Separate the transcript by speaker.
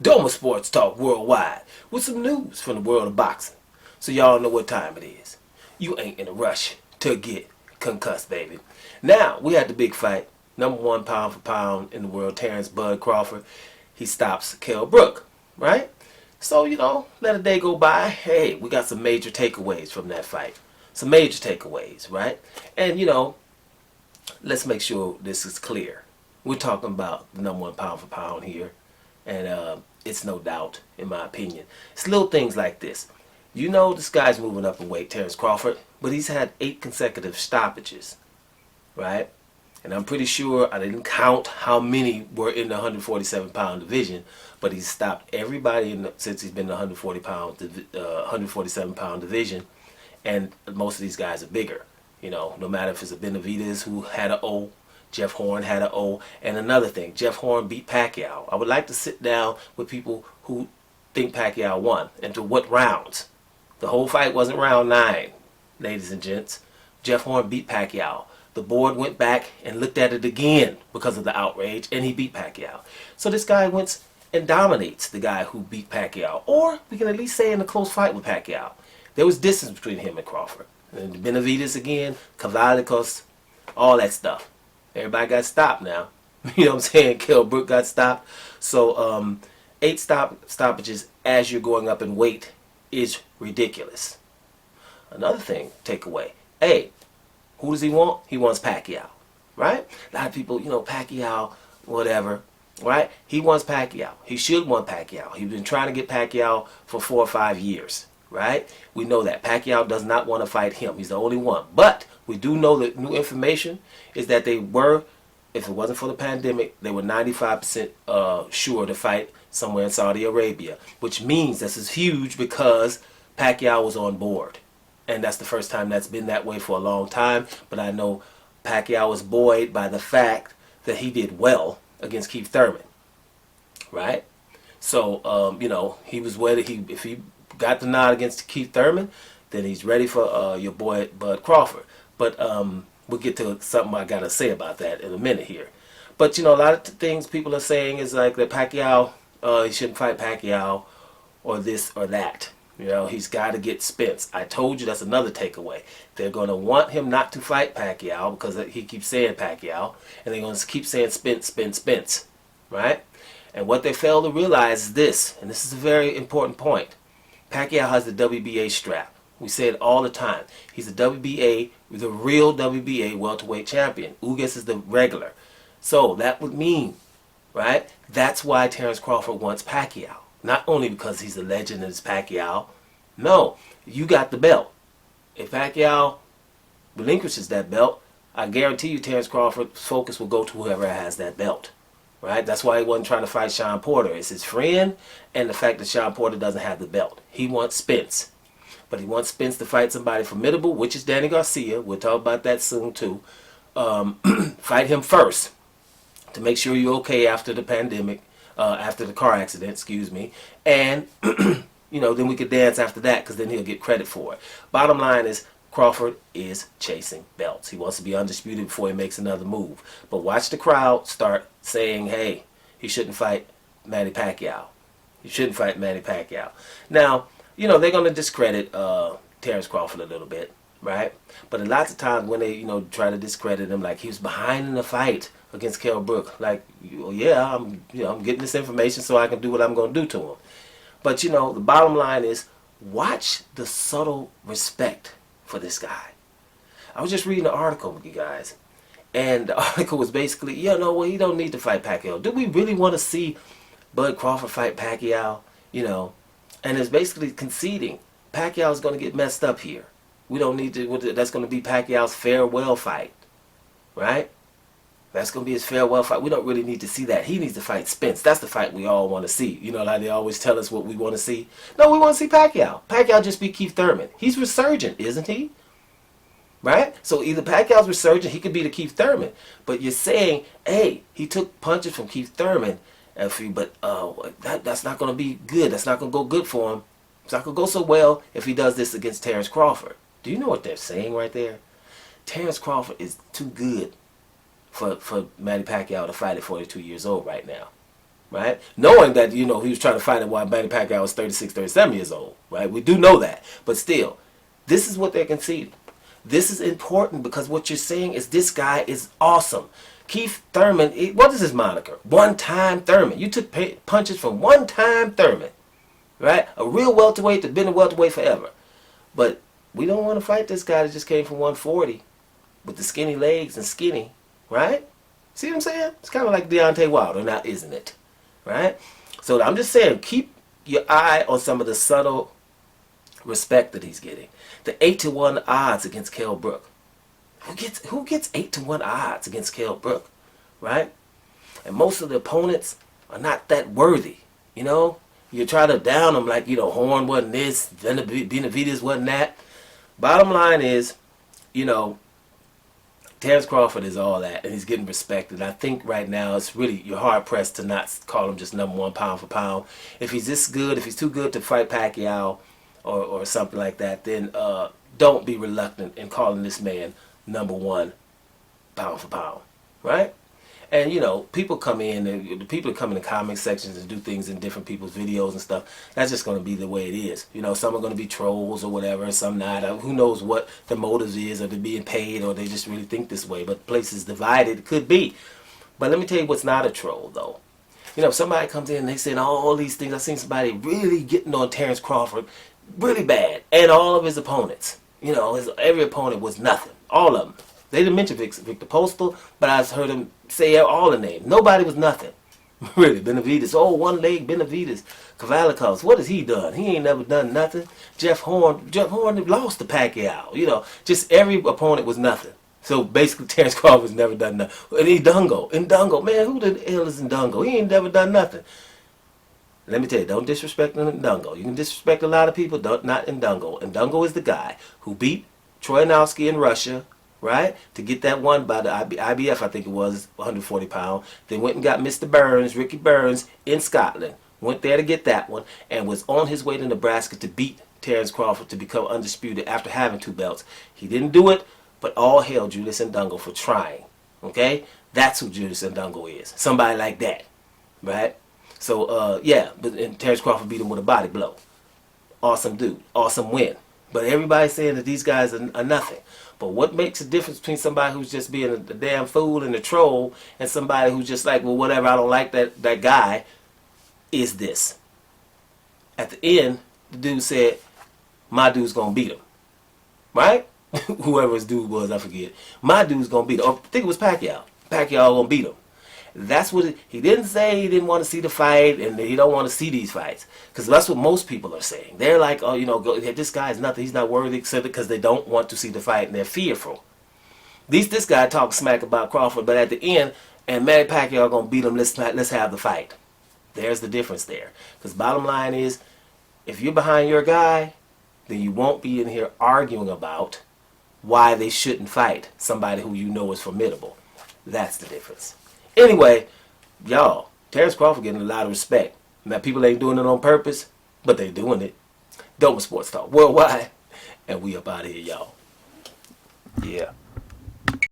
Speaker 1: Doma Sports Talk Worldwide with some news from the world of boxing. So y'all know what time it is. You ain't in a rush to get concussed, baby. Now, we had the big fight. Number one pound for pound in the world, Terence Bud Crawford. He stops Brook, right? So, let a day go by. Hey, we got some major takeaways from that fight. Some major takeaways, right? And, let's make sure this is clear. We're talking about the number one pound for pound here. And it's no doubt, in my opinion. It's little things like this. This guy's moving up in weight, Terence Crawford, but he's had 8 consecutive stoppages, right? And I'm pretty sure, I didn't count how many were in the 147-pound division, but he's stopped everybody since he's been in the 147-pound division, and most of these guys are bigger. No matter if it's a Benavidez who had an O, Jeff Horn had an O, and another thing, Jeff Horn beat Pacquiao. I would like to sit down with people who think Pacquiao won, and to what rounds. The whole fight wasn't round 9, ladies and gents. Jeff Horn beat Pacquiao. The board went back and looked at it again because of the outrage, and he beat Pacquiao. So this guy went and dominates the guy who beat Pacquiao. Or we can at least say in a close fight with Pacquiao. There was distance between him and Crawford. And Benavidez again, Cavalicos, all that stuff. Everybody got stopped now. You know what I'm saying? Brook got stopped. So 8 stoppages as you're going up in weight is ridiculous. Another thing, takeaway. Hey, who does he want? He wants Pacquiao, right? A lot of people, Pacquiao, whatever, right? He wants Pacquiao. He should want Pacquiao. He's been trying to get Pacquiao for 4 or 5 years, right? We know that. Pacquiao does not want to fight him. He's the only one. But we do know that new information is that they were, if it wasn't for the pandemic, they were 95% sure to fight somewhere in Saudi Arabia, which means this is huge because Pacquiao was on board. And that's the first time that's been that way for a long time. But I know Pacquiao was buoyed by the fact that he did well against Keith Thurman, right? So, he was ready. If he got the nod against Keith Thurman, then he's ready for your boy Bud Crawford. But we'll get to something I got to say about that in a minute here. But, a lot of things people are saying is like that Pacquiao, he shouldn't fight Pacquiao or this or that. He's got to get Spence. I told you that's another takeaway. They're going to want him not to fight Pacquiao because he keeps saying Pacquiao. And they're going to keep saying Spence, right? And what they fail to realize is this, and this is a very important point. Pacquiao has the WBA strap. We say it all the time. He's the WBA, the real WBA welterweight champion. Ugas is the regular. So that would mean, right, that's why Terence Crawford wants Pacquiao. Not only because he's a legend and it's Pacquiao. No, you got the belt. If Pacquiao relinquishes that belt, I guarantee you Terence Crawford's focus will go to whoever has that belt. Right? That's why he wasn't trying to fight Sean Porter. It's his friend and the fact that Sean Porter doesn't have the belt. He wants Spence. But he wants Spence to fight somebody formidable, which is Danny Garcia. We'll talk about that soon too. Fight him first to make sure you're okay after the pandemic. After the car accident, excuse me, and then we could dance after that because then he'll get credit for it. Bottom line is Crawford is chasing belts. He wants to be undisputed before he makes another move. But watch the crowd start saying, hey, he shouldn't fight Manny Pacquiao. He shouldn't fight Manny Pacquiao. Now, they're going to discredit Terence Crawford a little bit, right? But a lot of times when they, try to discredit him, like he was behind in the fight against Brook, like, yeah, I'm getting this information so I can do what I'm going to do to him. But the bottom line is, watch the subtle respect for this guy. I was just reading an article with you guys, and the article was basically, he don't need to fight Pacquiao. Do we really want to see Bud Crawford fight Pacquiao? And it's basically conceding Pacquiao's going to get messed up here. We don't need to. That's going to be Pacquiao's farewell fight, right? That's going to be his farewell fight. We don't really need to see that. He needs to fight Spence. That's the fight we all want to see. Like they always tell us what we want to see. No, we want to see Pacquiao. Pacquiao just beat Keith Thurman. He's resurgent, isn't he? Right? So either Pacquiao's resurgent, he could be the Keith Thurman. But you're saying, hey, he took punches from Keith Thurman, but that's not going to be good. That's not going to go good for him. It's not going to go so well if he does this against Terence Crawford. Do you know what they're saying right there? Terence Crawford is too good for Manny Pacquiao to fight at 42 years old right now. right? Knowing that, he was trying to fight it while Manny Pacquiao was 36, 37 years old, right? We do know that. But still, this is what they're conceding. This is important because what you're saying is this guy is awesome. Keith Thurman, what is his moniker? One-time Thurman. You took punches from one-time Thurman, right? A real welterweight that's been a welterweight forever. But we don't want to fight this guy that just came from 140 with the skinny legs and skinny, right? See what I'm saying? It's kind of like Deontay Wilder, now isn't it? Right? So I'm just saying, keep your eye on some of the subtle respect that he's getting. The 8-1 odds against Kell Brook. Who gets 8-1 odds against Kell Brook? Right? And most of the opponents are not that worthy. You try to down them like, Horn wasn't this, Benavidez wasn't that. Bottom line is, Terence Crawford is all that, and he's getting respected. I think right now it's really, you're hard-pressed to not call him just #1 pound for pound. If he's this good, if he's too good to fight Pacquiao or something like that, then don't be reluctant in calling this man #1 pound for pound, right? And, people come in, and the people that come in the comment sections and do things in different people's videos and stuff, that's just going to be the way it is. Some are going to be trolls or whatever, and some not. Who knows what the motives is, or they're being paid, or they just really think this way. But places divided, it could be. But let me tell you what's not a troll, though. If somebody comes in and they saying all these things, I've seen somebody really getting on Terence Crawford really bad, and all of his opponents. Every opponent was nothing. All of them. They didn't mention Victor Postal, but I heard him say all the names. Nobody was nothing. Really, Benavidez. One leg Benavidez. Cavalicos. What has he done? He ain't never done nothing. Jeff Horn lost to Pacquiao. Just every opponent was nothing. So basically, Terence Crawford's never done nothing. And Ndungo. Man, who the hell is Ndungo? He ain't never done nothing. Let me tell you, don't disrespect Ndungo. You can disrespect a lot of people, not Ndungo. Ndungo is the guy who beat Troyanowski in Russia, right? To get that one by the IBF, I think it was, 140 pound. Then went and got Mr. Burns, Ricky Burns, in Scotland. Went there to get that one and was on his way to Nebraska to beat Terence Crawford to become undisputed after having 2 belts. He didn't do it, but all hail Julius Ndungo for trying. Okay? That's who Julius Ndungo is. Somebody like that. Right? So, and Terence Crawford beat him with a body blow. Awesome dude. Awesome win. But everybody's saying that these guys are nothing. But what makes a difference between somebody who's just being a damn fool and a troll and somebody who's just like, well, whatever, I don't like that guy, is this. At the end, the dude said, my dude's going to beat him. Right? Whoever his dude was, I forget. My dude's going to beat him. I think it was Pacquiao. Pacquiao going to beat him. That's what he didn't say. He didn't want to see the fight, and he don't want to see these fights, because that's what most people are saying. They're like, oh, this guy's nothing. He's not worthy, except because they don't want to see the fight and they're fearful. This guy talks smack about Crawford, but at the end, and Manny Pacquiao gonna beat him. Let's have the fight. There's the difference there. Because bottom line is, if you're behind your guy, then you won't be in here arguing about why they shouldn't fight somebody who is formidable. That's the difference. Anyway, y'all, Terence Crawford getting a lot of respect. Now, people ain't doing it on purpose, but they doing it. Dope Sports Talk Worldwide, and we up out of here, y'all. Yeah.